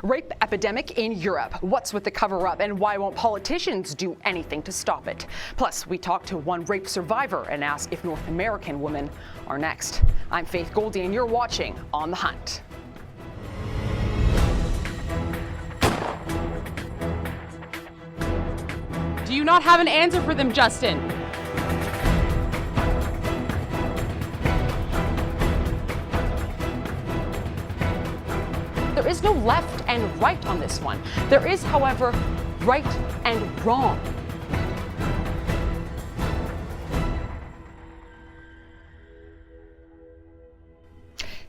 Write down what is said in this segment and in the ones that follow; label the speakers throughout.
Speaker 1: Rape epidemic in Europe. What's with the cover-up and why won't politicians do anything to stop it? Plus, we talk to one rape survivor and ask if North American women are next. I'm Faith Goldie and you're watching On the Hunt.
Speaker 2: Do you not have an answer for them, Justin?
Speaker 1: There is no left and right on this one. There is, however, right and wrong.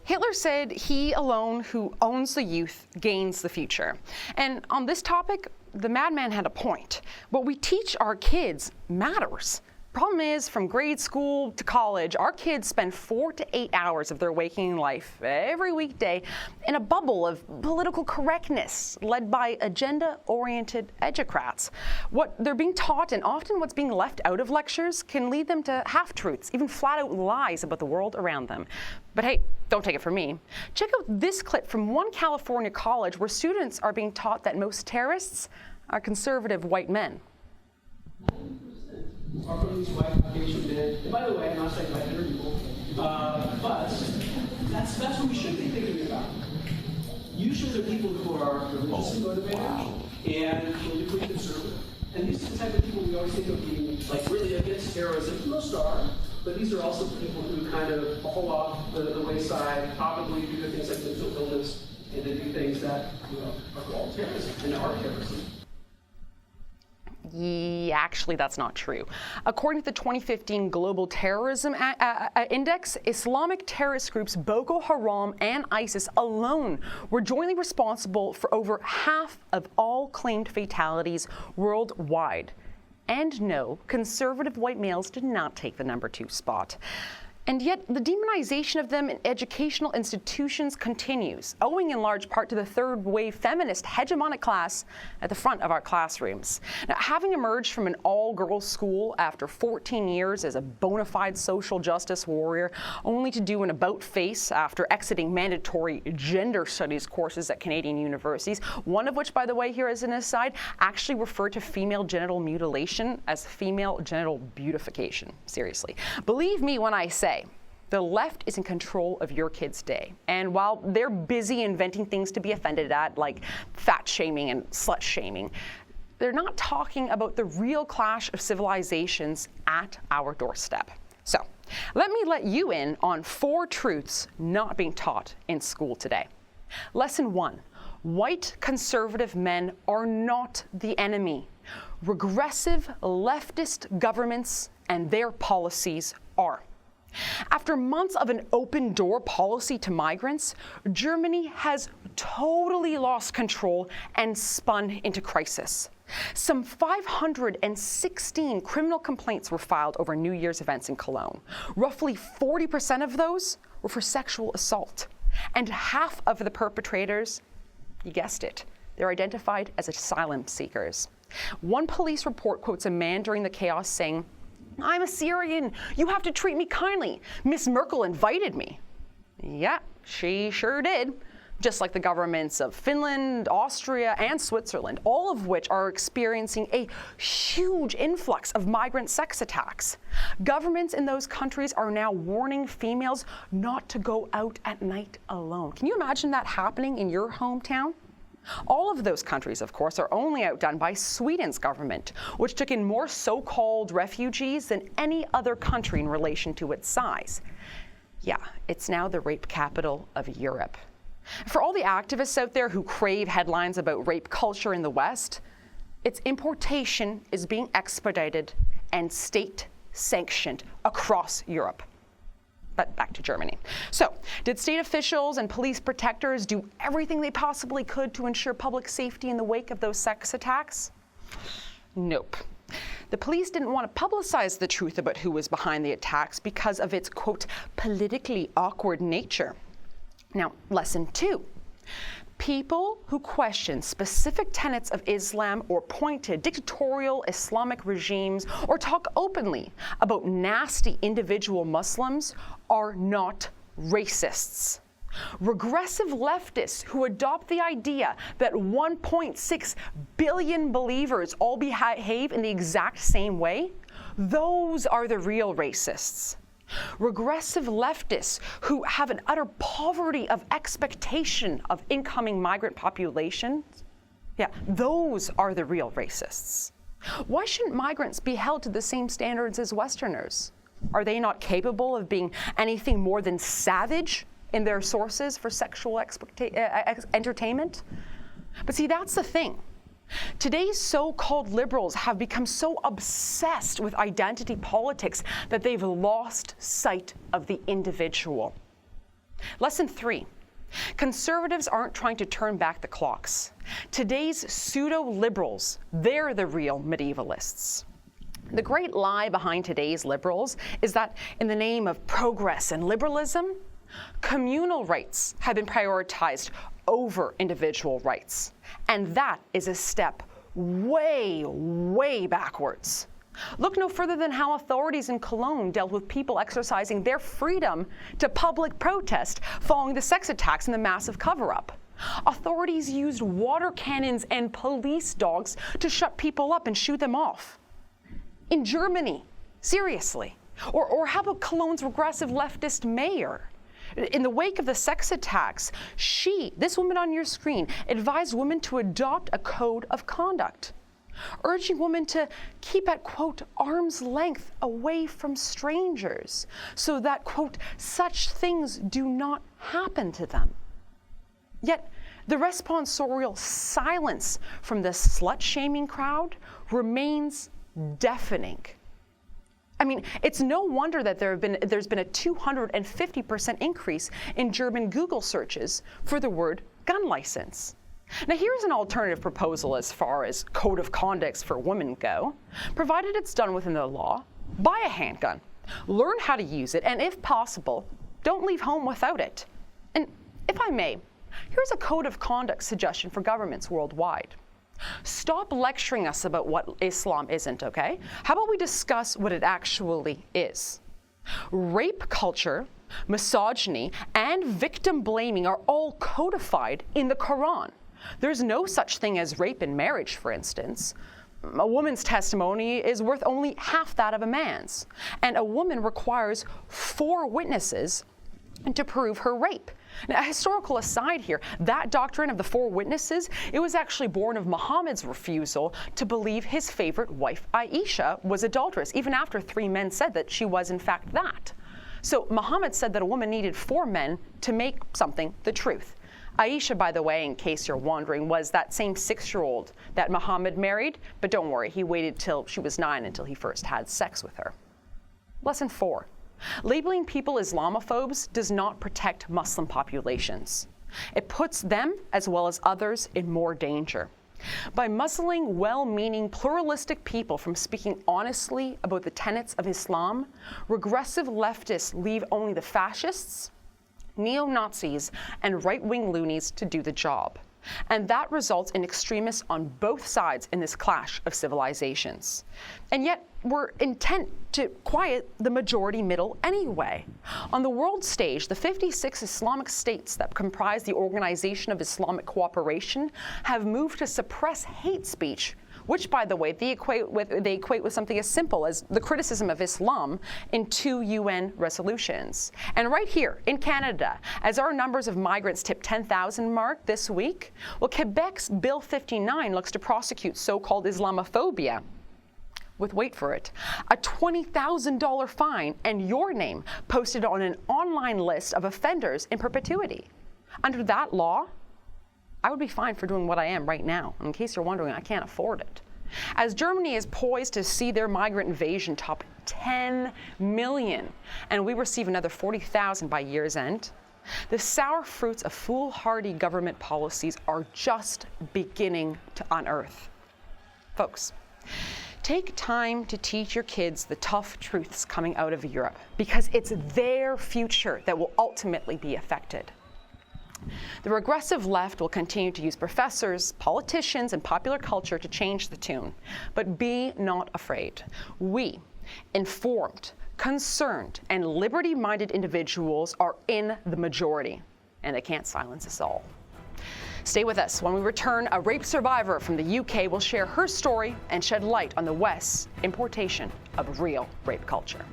Speaker 1: Hitler said he alone who owns the youth gains the future. And on this topic, the madman had a point. What we teach our kids matters. Problem is, from grade school to college, our kids spend 4 to 8 hours of their waking life every weekday in a bubble of political correctness led by agenda-oriented educrats. What they're being taught and often what's being left out of lectures can lead them to half-truths, even flat-out lies about the world around them. But hey, don't take it from me. Check out this clip from one California college where students are being taught that most terrorists are conservative white men.
Speaker 3: Are from these white Caucasian men. And by the way, I'm not saying white men are evil, but that's what we should be thinking about. Usually they're people who are religiously motivated and politically conservative. And these are the type of people we always think of being like really against terrorism. Most are, but these are also people who kind of fall off the wayside, probably due to things like mental illness, and they do things that are called terrorism and are terrorism.
Speaker 1: Yeah, actually, that's not true. According to the 2015 Global Terrorism Index, Islamic terrorist groups Boko Haram and ISIS alone were jointly responsible for over half of all claimed fatalities worldwide. And no, conservative white males did not take the number 2 spot. And yet, the demonization of them in educational institutions continues, owing in large part to the third-wave feminist hegemonic class at the front of our classrooms. Now, having emerged from an all-girls school after 14 years as a bona fide social justice warrior, only to do an about-face after exiting mandatory gender studies courses at Canadian universities, one of which, by the way, here as an aside, actually referred to female genital mutilation as female genital beautification. Seriously. Believe me when I say, the left is in control of your kid's day. And while they're busy inventing things to be offended at, like fat shaming and slut shaming, they're not talking about the real clash of civilizations at our doorstep. So, let me let you in on 4 truths not being taught in school today. Lesson 1. White conservative men are not the enemy. Regressive leftist governments and their policies are. After months of an open-door policy to migrants, Germany has totally lost control and spun into crisis. Some 516 criminal complaints were filed over New Year's events in Cologne. Roughly 40% of those were for sexual assault. And half of the perpetrators, you guessed it, they're identified as asylum seekers. One police report quotes a man during the chaos saying, "I'm a Syrian. You have to treat me kindly. Miss Merkel invited me." Yeah, she sure did. Just like the governments of Finland, Austria, and Switzerland, all of which are experiencing a huge influx of migrant sex attacks. Governments in those countries are now warning females not to go out at night alone. Can you imagine that happening in your hometown? All of those countries, of course, are only outdone by Sweden's government, which took in more so-called refugees than any other country in relation to its size. Yeah, it's now the rape capital of Europe. For all the activists out there who crave headlines about rape culture in the West, its importation is being expedited and state-sanctioned across Europe. But back to Germany. So, did state officials and police protectors do everything they possibly could to ensure public safety in the wake of those sex attacks? Nope. The police didn't want to publicize the truth about who was behind the attacks because of its, quote, politically awkward nature. Now, lesson 2. People who question specific tenets of Islam or point to dictatorial Islamic regimes or talk openly about nasty individual Muslims are not racists. Regressive leftists who adopt the idea that 1.6 billion believers all behave in the exact same way, those are the real racists. Regressive leftists who have an utter poverty of expectation of incoming migrant populations, those are the real racists. Why shouldn't migrants be held to the same standards as Westerners? Are they not capable of being anything more than savage in their sources for sexual entertainment? But see, that's the thing. Today's so-called liberals have become so obsessed with identity politics that they've lost sight of the individual. Lesson 3. Conservatives aren't trying to turn back the clocks. Today's pseudo-liberals, they're the real medievalists. The great lie behind today's liberals is that in the name of progress and liberalism, communal rights have been prioritized over individual rights. And that is a step way, way backwards. Look no further than how authorities in Cologne dealt with people exercising their freedom to public protest following the sex attacks and the massive cover-up. Authorities used water cannons and police dogs to shut people up and shoo them off. In Germany, seriously. Or how about Cologne's regressive leftist mayor? In the wake of the sex attacks, this woman on your screen, advised women to adopt a code of conduct, urging women to keep at, quote, arm's length away from strangers, so that, quote, such things do not happen to them. Yet, the responsorial silence from the slut-shaming crowd remains deafening. I mean, it's no wonder that there's been a 250% increase in German Google searches for the word gun license. Now, here's an alternative proposal as far as code of conducts for women go. Provided it's done within the law, buy a handgun, learn how to use it, and if possible, don't leave home without it. And if I may, here's a code of conduct suggestion for governments worldwide. Stop lecturing us about what Islam isn't, okay? How about we discuss what it actually is? Rape culture, misogyny, and victim blaming are all codified in the Quran. There's no such thing as rape in marriage, for instance. A woman's testimony is worth only half that of a man's, and a woman requires 4 witnesses to prove her rape. Now, a historical aside here, that doctrine of the 4 witnesses, it was actually born of Muhammad's refusal to believe his favorite wife, Aisha, was adulterous, even after 3 men said that she was in fact that. So Muhammad said that a woman needed 4 men to make something the truth. Aisha, by the way, in case you're wondering, was that same 6-year-old that Muhammad married, but don't worry, he waited till she was 9 until he first had sex with her. Lesson 4. Labeling people Islamophobes does not protect Muslim populations. It puts them, as well as others, in more danger. By muzzling well-meaning, pluralistic people from speaking honestly about the tenets of Islam, regressive leftists leave only the fascists, neo-Nazis, and right-wing loonies to do the job. And that results in extremists on both sides in this clash of civilizations. And yet, we're intent to quiet the majority middle anyway. On the world stage, the 56 Islamic states that comprise the Organization of Islamic Cooperation have moved to suppress hate speech, which, by the way, they equate with something as simple as the criticism of Islam in 2 UN resolutions. And right here in Canada, as our numbers of migrants tip 10,000 mark this week, well, Quebec's Bill 59 looks to prosecute so-called Islamophobia with, wait for it, a $20,000 fine and your name posted on an online list of offenders in perpetuity. Under that law, I would be fined for doing what I am right now. In case you're wondering, I can't afford it. As Germany is poised to see their migrant invasion top 10 million, and we receive another 40,000 by year's end, the sour fruits of foolhardy government policies are just beginning to unearth. Folks, take time to teach your kids the tough truths coming out of Europe, because it's their future that will ultimately be affected. The regressive left will continue to use professors, politicians, and popular culture to change the tune. But be not afraid. We, informed, concerned, and liberty-minded individuals are in the majority. and they can't silence us all. Stay with us. When we return, a rape survivor from the UK will share her story and shed light on the West's importation of real rape culture.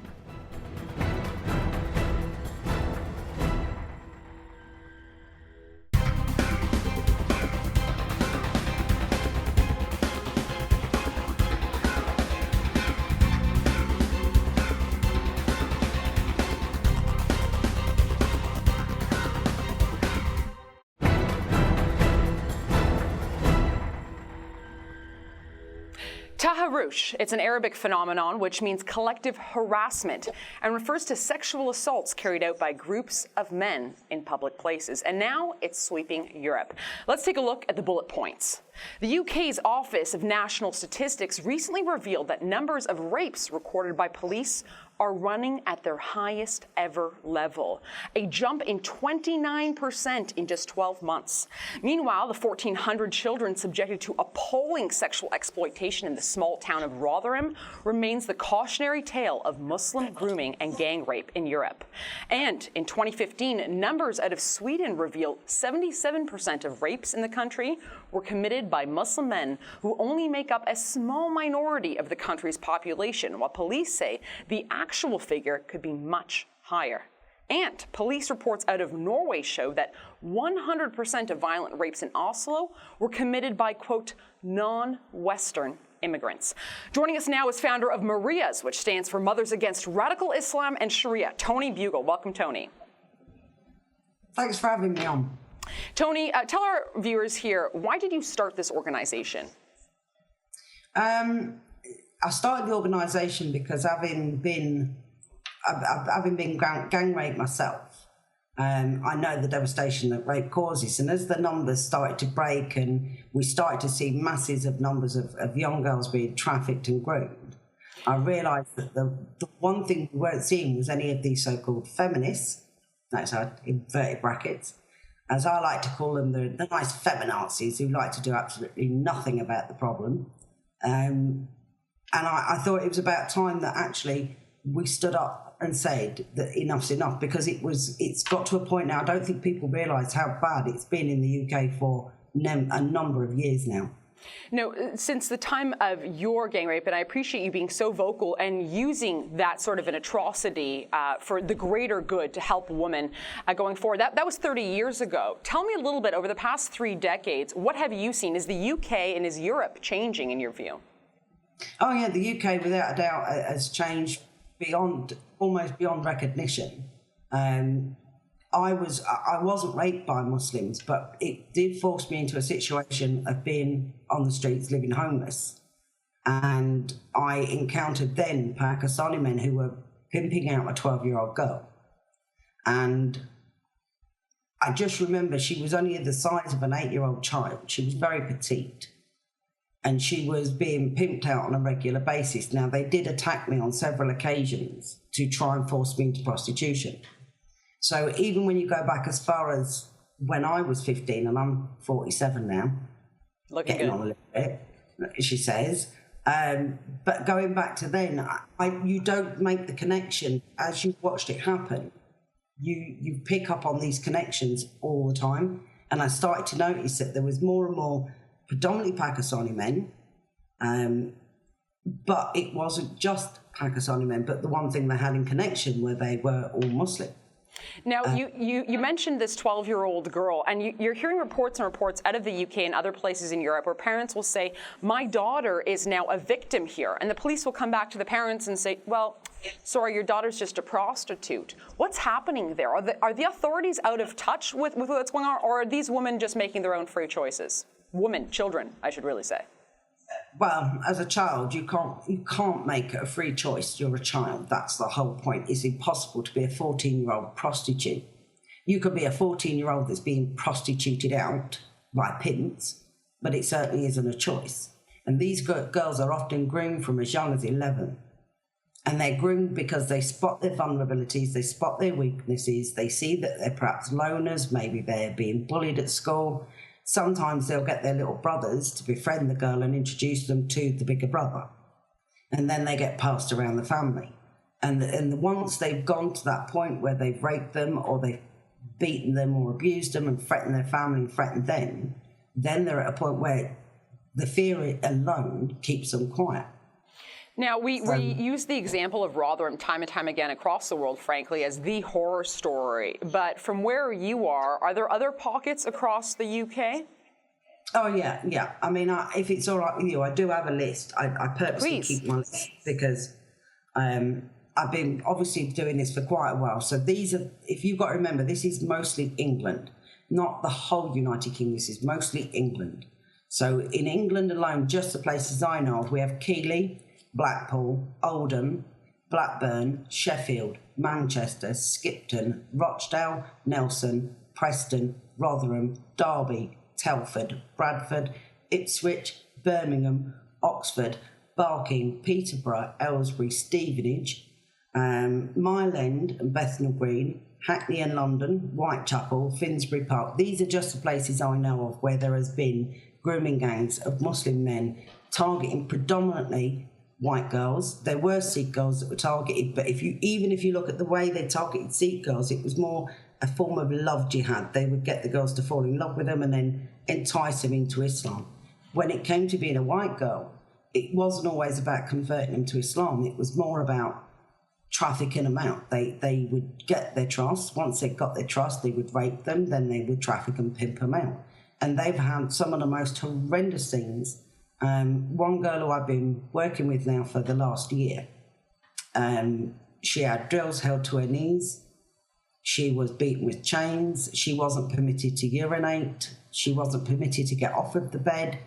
Speaker 1: Taharush, it's an Arabic phenomenon which means collective harassment and refers to sexual assaults carried out by groups of men in public places. And now it's sweeping Europe. Let's take a look at the bullet points. The UK's Office of National Statistics recently revealed that numbers of rapes recorded by police are running at their highest ever level, a jump in 29% in just 12 months. Meanwhile, the 1,400 children subjected to appalling sexual exploitation in the small town of Rotherham remains the cautionary tale of Muslim grooming and gang rape in Europe. And in 2015, numbers out of Sweden reveal 77% of rapes in the country were committed by Muslim men who only make up a small minority of the country's population, while police say the actual figure could be much higher. And police reports out of Norway show that 100% of violent rapes in Oslo were committed by, quote, non-Western immigrants. Joining us now is founder of Marias, which stands for Mothers Against Radical Islam and Sharia, Tony Bugle. Welcome, Tony.
Speaker 4: Thanks for having me on.
Speaker 1: Tony, tell our viewers here, why did you start this organization?
Speaker 4: I started the organisation because having been gang raped myself, I know the devastation that rape causes. And as the numbers started to break and we started to see masses of numbers of young girls being trafficked and groomed, I realised that the one thing we weren't seeing was any of these so-called feminists, that's our inverted brackets, as I like to call them, the nice feminazis who like to do absolutely nothing about the problem. And I thought it was about time that actually we stood up and said that enough's enough, because it's got to a point now, I don't think people realise how bad it's been in the UK for a number of years now.
Speaker 1: No, since the time of your gang rape, and I appreciate you being so vocal and using that sort of an atrocity for the greater good to help women going forward. That was 30 years ago. Tell me a little bit, over the past 3 decades, what have you seen? Is the UK and is Europe changing in your view?
Speaker 4: Oh yeah, the UK without a doubt has changed almost beyond recognition. I wasn't raped by Muslims, but it did force me into a situation of being on the streets, living homeless. And I encountered then Pakistani men who were pimping out a 12-year-old girl. And I just remember she was only the size of an 8-year-old child. She was very petite. And she was being pimped out on a regular basis. Now, they did attack me on several occasions to try and force me into prostitution. So even when you go back as far as when I was 15, and I'm 47 now,
Speaker 1: looking
Speaker 4: getting
Speaker 1: good
Speaker 4: on a little bit, she says, but going back to then, you don't make the connection as you've watched it happen. You pick up on these connections all the time. And I started to notice that there was more and more predominantly Pakistani men, but it wasn't just Pakistani men, but the one thing they had in connection were they were all Muslim.
Speaker 1: Now, you mentioned this 12-year-old girl, and you're hearing reports and reports out of the UK and other places in Europe where parents will say, my daughter is now a victim here. And the police will come back to the parents and say, well, sorry, your daughter's just a prostitute. What's happening there? Are the authorities out of touch with what's going on, or are these women just making their own free choices? Women, children, I should really say.
Speaker 4: Well, as a child, you can't make a free choice. You're a child. That's the whole point. It's impossible to be a 14-year-old prostitute. You could be a 14-year-old that's being prostituted out by pimps, but it certainly isn't a choice. And these girls are often groomed from as young as 11. And they're groomed because they spot their vulnerabilities, they spot their weaknesses, they see that they're perhaps loners, maybe they're being bullied at school. Sometimes they'll get their little brothers to befriend the girl and introduce them to the bigger brother. And then they get passed around the family. And once they've gone to that point where they've raped them or they've beaten them or abused them and threatened their family and threatened them, then they're at a point where the fear alone keeps them quiet.
Speaker 1: Now, we use the example of Rotherham time and time again across the world, frankly, as the horror story. But from where you are there other pockets across the UK?
Speaker 4: Oh, yeah. I mean, if it's all right with you, I do have a list. I purposely keep my list because I've been obviously doing this for quite a while. So these are, if you've got to remember, this is mostly England, not the whole United Kingdom. This is mostly England. So in England alone, just the places I know of, we have Keighley, Blackpool, Oldham, Blackburn, Sheffield, Manchester, Skipton, Rochdale, Nelson, Preston, Rotherham, Derby, Telford, Bradford, Ipswich, Birmingham, Oxford, Barking, Peterborough, Aylesbury, Stevenage, Mile End and Bethnal Green, Hackney and London, Whitechapel, Finsbury Park. These are just the places I know of where there has been grooming gangs of Muslim men targeting predominantly white girls. There were Sikh girls that were targeted, but even if you look at the way they targeted Sikh girls, it was more a form of love jihad. They would get the girls to fall in love with them and then entice them into Islam. When it came to being a white girl, it wasn't always about converting them to Islam. It was more about trafficking them out. They would get their trust. Once they got their trust, they would rape them, then they would traffic and pimp them out. And they've had some of the most horrendous things. One girl who I've been working with now for the last year, she had drills held to her knees. She was beaten with chains. She wasn't permitted to urinate. She wasn't permitted to get off of the bed.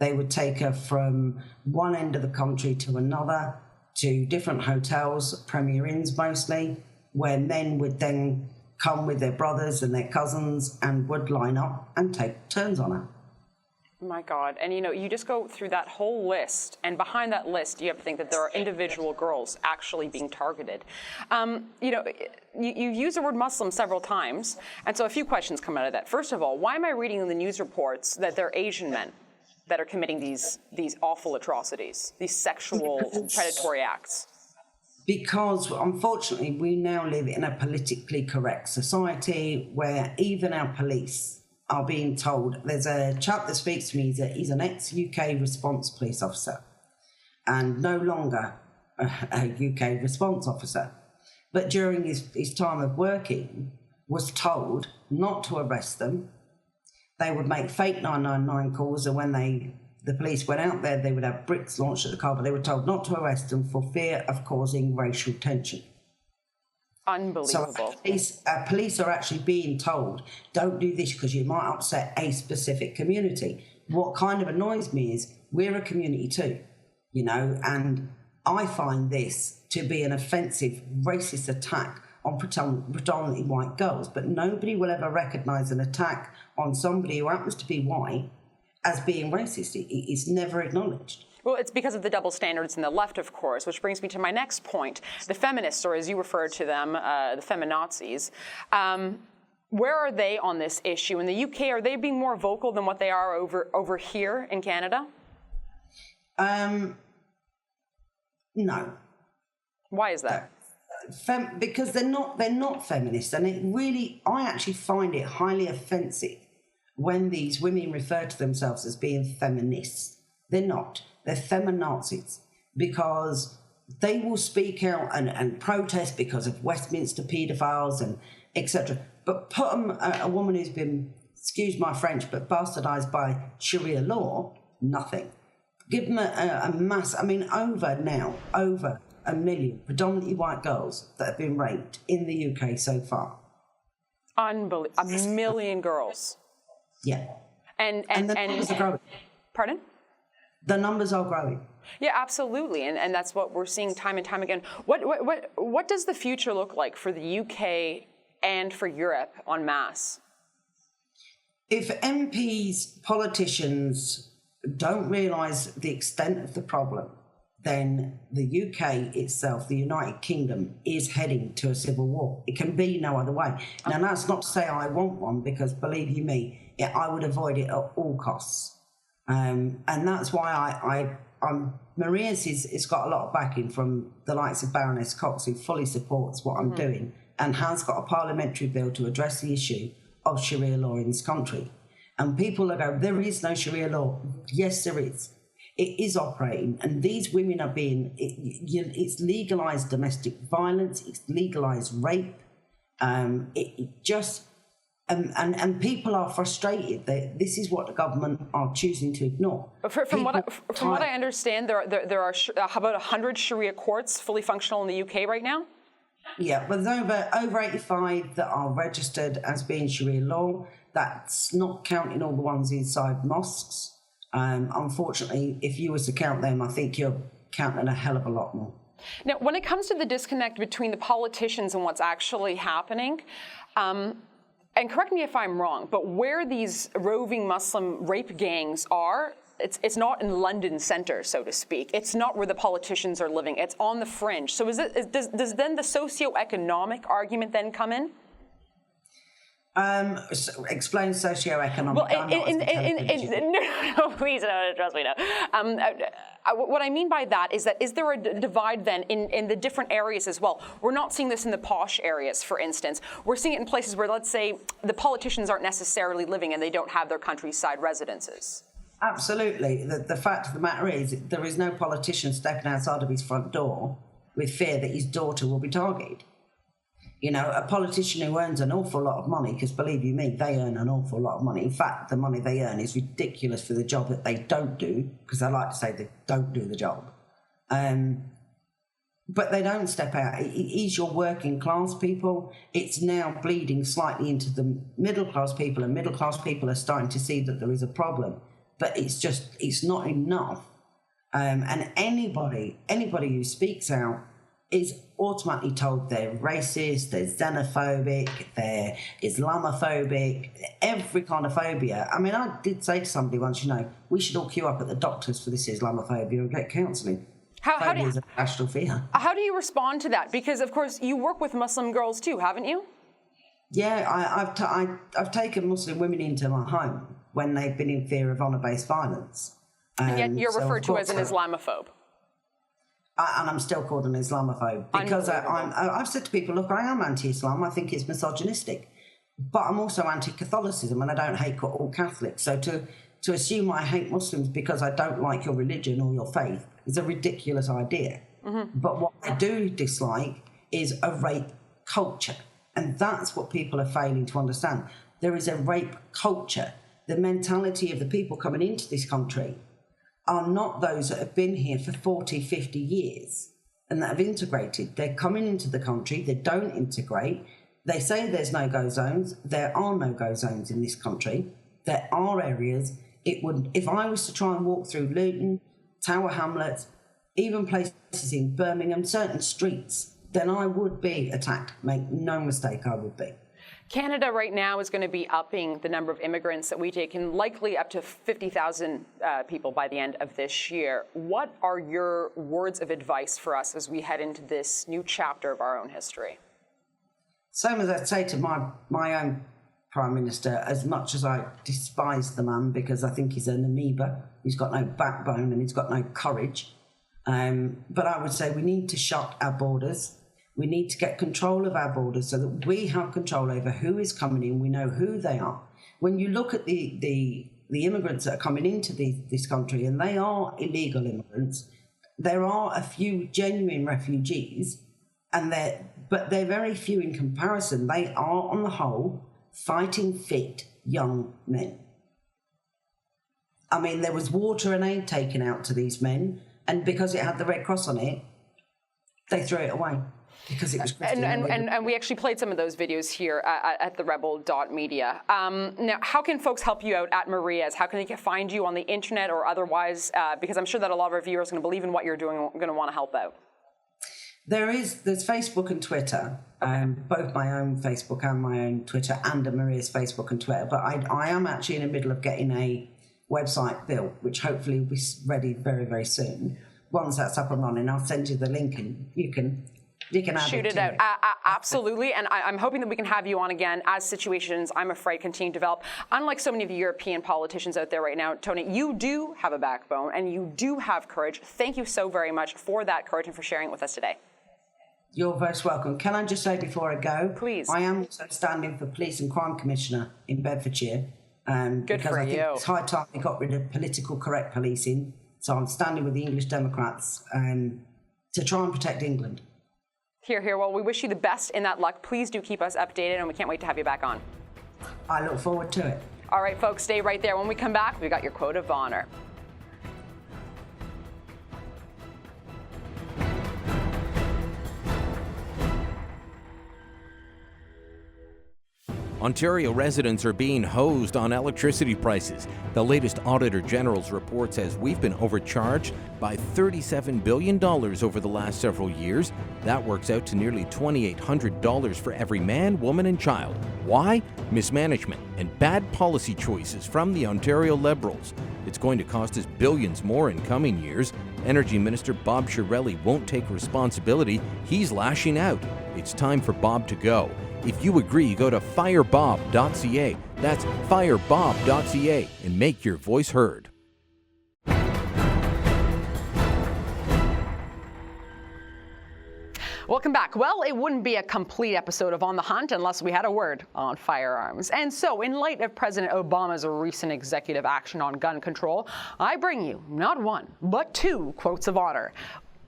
Speaker 4: They would take her from one end of the country to another, to different hotels, Premier Inns mostly, where men would then come with their brothers and their cousins and would line up and take turns on her.
Speaker 1: My God. And, you just go through that whole list, and behind that list, you have to think that there are individual girls actually being targeted. You use the word Muslim several times, and so a few questions come out of that. First of all, why am I reading in the news reports that they're Asian men that are committing these awful atrocities, these sexual predatory acts?
Speaker 4: Because, unfortunately, we now live in a politically correct society where even our police are being told. There's a chap that speaks to me, he's an ex-UK response police officer and no longer a UK response officer. But during his time of working, was told not to arrest them. They would make fake 999 calls, and when the police went out there, they would have bricks launched at the car, but they were told not to arrest them for fear of causing racial tension.
Speaker 1: Unbelievable.
Speaker 4: So police are actually being told, don't do this because you might upset a specific community. What kind of annoys me is we're a community too, and I find this to be an offensive, racist attack on predominantly white girls, but nobody will ever recognise an attack on somebody who happens to be white as being racist. It's never acknowledged.
Speaker 1: Well, it's because of the double standards in the left, of course, which brings me to my next point. The feminists, or as you refer to them, the feminazis, where are they on this issue? In the UK, are they being more vocal than what they are over here in Canada?
Speaker 4: No.
Speaker 1: Why is that?
Speaker 4: Because they're not feminists, and I actually find it highly offensive when these women refer to themselves as being feminists. They're not. They're feminazis, because they will speak out and protest because of Westminster paedophiles and etc. But put a woman who's been, excuse my French, but bastardised by Sharia law, nothing. Give them a mass, over 1 million, predominantly white girls that have been raped in the UK so far.
Speaker 1: Unbelievable. 1 million girls.
Speaker 4: Yeah.
Speaker 1: And
Speaker 4: the numbers are growing.
Speaker 1: Pardon?
Speaker 4: The numbers are growing.
Speaker 1: Yeah, absolutely, and that's what we're seeing time and time again. What does the future look like for the UK and for Europe en masse?
Speaker 4: If MPs, politicians don't realise the extent of the problem, then the UK itself, the United Kingdom, is heading to a civil war. It can be no other way. Now, that's not to say I want one, because believe you me, I would avoid it at all costs. And that's why Maria's it's got a lot of backing from the likes of Baroness Cox, who fully supports what I'm doing and has got a parliamentary bill to address the issue of Sharia law in this country. And people are going, there is no Sharia law. Yes, there is. It is operating, and these women are it's legalised domestic violence, it's legalised rape. And people are frustrated that this is what the government are choosing to ignore.
Speaker 1: From what I understand, there are about 100 Sharia courts fully functional in the UK right now.
Speaker 4: Yeah, but there's over 85 that are registered as being Sharia law. That's not counting all the ones inside mosques. Unfortunately, if you was to count them, I think you're counting a hell of a lot more.
Speaker 1: Now, when it comes to the disconnect between the politicians and what's actually happening, and correct me if I'm wrong, but where these roving Muslim rape gangs are, it's not in London centre, so to speak. It's not where the politicians are living. It's on the fringe. So does then the socioeconomic argument then come in?
Speaker 4: Explain socioeconomic.
Speaker 1: Well, no, please, no, trust me, no. What I mean by that is there a divide then in the different areas as well? We're not seeing this in the posh areas, for instance. We're seeing it in places where, let's say, the politicians aren't necessarily living and they don't have their countryside residences.
Speaker 4: Absolutely. The fact of the matter is there is no politician stepping outside of his front door with fear that his daughter will be targeted. You know, a politician who earns an awful lot of money, because believe you me, they earn an awful lot of money. In fact, the money they earn is ridiculous for the job that they don't do, because I like to say they don't do the job. But they don't step out. It is your working class people. It's now bleeding slightly into the middle class people, and middle class people are starting to see that there is a problem. But it's not enough. And anybody who speaks out is automatically told they're racist, they're xenophobic, they're Islamophobic, every kind of phobia. I mean, I did say to somebody once, we should all queue up at the doctors for this Islamophobia and get counselling. Phobia is a national fear.
Speaker 1: How do you respond to that? Because, of course, you work with Muslim girls too, haven't you?
Speaker 4: Yeah, I've taken Muslim women into my home when they've been in fear of honour-based violence.
Speaker 1: And yet you're referred to as an Islamophobe.
Speaker 4: And I'm still called an Islamophobe because I've said to people, look, I am anti-Islam. I think it's misogynistic. But I'm also anti-Catholicism, and I don't hate all Catholics. So to assume I hate Muslims because I don't like your religion or your faith is a ridiculous idea. Mm-hmm. But what I do dislike is a rape culture. And that's what people are failing to understand. There is a rape culture. The mentality of the people coming into this country are not those that have been here for 40, 50 years and that have integrated. They're coming into the country, they don't integrate. They say there's no-go zones. There are no-go zones in this country. There are areas, if I was to try and walk through Luton, Tower Hamlets, even places in Birmingham, certain streets, then I would be attacked. Make no mistake, I would be.
Speaker 1: Canada right now is going to be upping the number of immigrants that we take in, likely up to 50,000 people by the end of this year. What are your words of advice for us as we head into this new chapter of our own history?
Speaker 4: Same as I'd say to my own Prime Minister, as much as I despise the man because I think he's an amoeba, he's got no backbone and he's got no courage. But I would say we need to shut our borders. We need to get control of our borders so that we have control over who is coming in. We know who they are. When you look at the immigrants that are coming into this country, and they are illegal immigrants, there are a few genuine refugees, but they're very few in comparison. They are, on the whole, fighting fit young men. I mean, there was water and aid taken out to these men, and because it had the Red Cross on it, they threw it away. Because it was
Speaker 1: and we actually played some of those videos here at the rebel.media. Now, how can folks help you out at Maria's? How can they find you on the internet or otherwise? Because I'm sure that a lot of our viewers are going to believe in what you're doing, going to want to help out.
Speaker 4: There's Facebook and Twitter, both my own Facebook and my own Twitter, and Maria's Facebook and Twitter. But I am actually in the middle of getting a website built, which hopefully will be ready very, very soon. Once that's up and running, I'll send you the link and you can shoot it out.
Speaker 1: Absolutely. And I'm hoping that we can have you on again as situations, I'm afraid, continue to develop. Unlike so many of the European politicians out there right now, Tony, you do have a backbone and you do have courage. Thank you so very much for that courage and for sharing it with us today.
Speaker 4: You're most welcome. Can I just say before I go,
Speaker 1: Please.
Speaker 4: I am also standing for Police and Crime Commissioner in Bedfordshire.
Speaker 1: Good
Speaker 4: because
Speaker 1: for
Speaker 4: I think
Speaker 1: you.
Speaker 4: it's high time we got rid of political correct policing. So I'm standing with the English Democrats to try and protect England.
Speaker 1: Hear, hear. Well, we wish you the best in that luck. Please do keep us updated, and we can't wait to have you back on.
Speaker 4: I look forward to it.
Speaker 1: All right, folks, stay right there. When we come back, we've got your quote of honor.
Speaker 5: Ontario residents are being hosed on electricity prices. The latest Auditor General's report says we've been overcharged by $37 billion over the last several years. That works out to nearly $2,800 for every man, woman and child. Why? Mismanagement and bad policy choices from the Ontario Liberals. It's going to cost us billions more in coming years. Energy Minister Bob Chiarelli won't take responsibility. He's lashing out. It's time for Bob to go. If you agree, go to firebob.ca. That's firebob.ca and make your voice heard.
Speaker 1: Welcome back. Well, it wouldn't be a complete episode of On the Hunt unless we had a word on firearms. And so, in light of President Obama's recent executive action on gun control, I bring you not one, but two quotes of honor.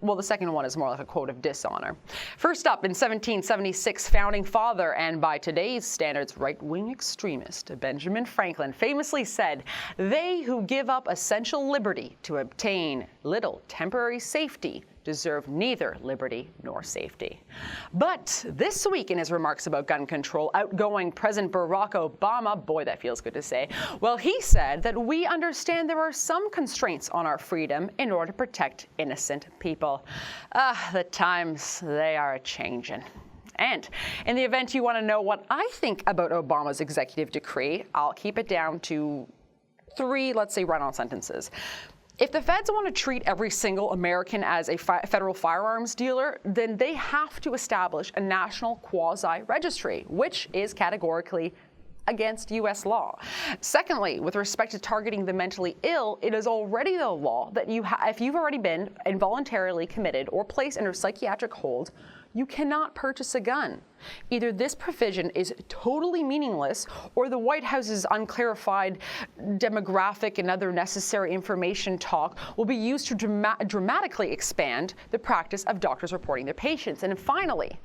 Speaker 1: Well, the second one is more like a quote of dishonor. First up, in 1776, founding father and by today's standards, right-wing extremist Benjamin Franklin famously said, "They who give up essential liberty to obtain little temporary safety deserve neither liberty nor safety." But this week in his remarks about gun control, outgoing President Barack Obama, boy, that feels good to say, well, he said that we understand there are some constraints on our freedom in order to protect innocent people. The times, they are a-changin'. And in the event you want to know what I think about Obama's executive decree, I'll keep it down to 3, let's say, run-on sentences. If the feds want to treat every single American as a federal firearms dealer, then they have to establish a national quasi-registry, which is categorically against U.S. law. Secondly, with respect to targeting the mentally ill, it is already the law that if you've already been involuntarily committed or placed under psychiatric hold, you cannot purchase a gun. Either this provision is totally meaningless, or the White House's unclarified demographic and other necessary information talk will be used to dramatically expand the practice of doctors reporting their patients. And finally,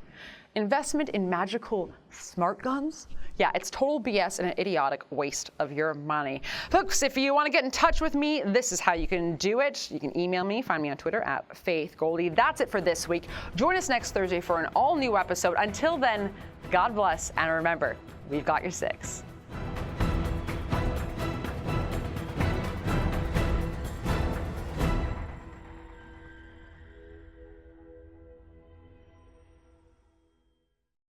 Speaker 1: investment in magical smart guns? Yeah, it's total BS and an idiotic waste of your money. Folks, if you want to get in touch with me, this is how you can do it. You can email me, find me on Twitter at FaithGoldie. That's it for this week. Join us next Thursday for an all-new episode. Until then, God bless, and remember, we've got your 6.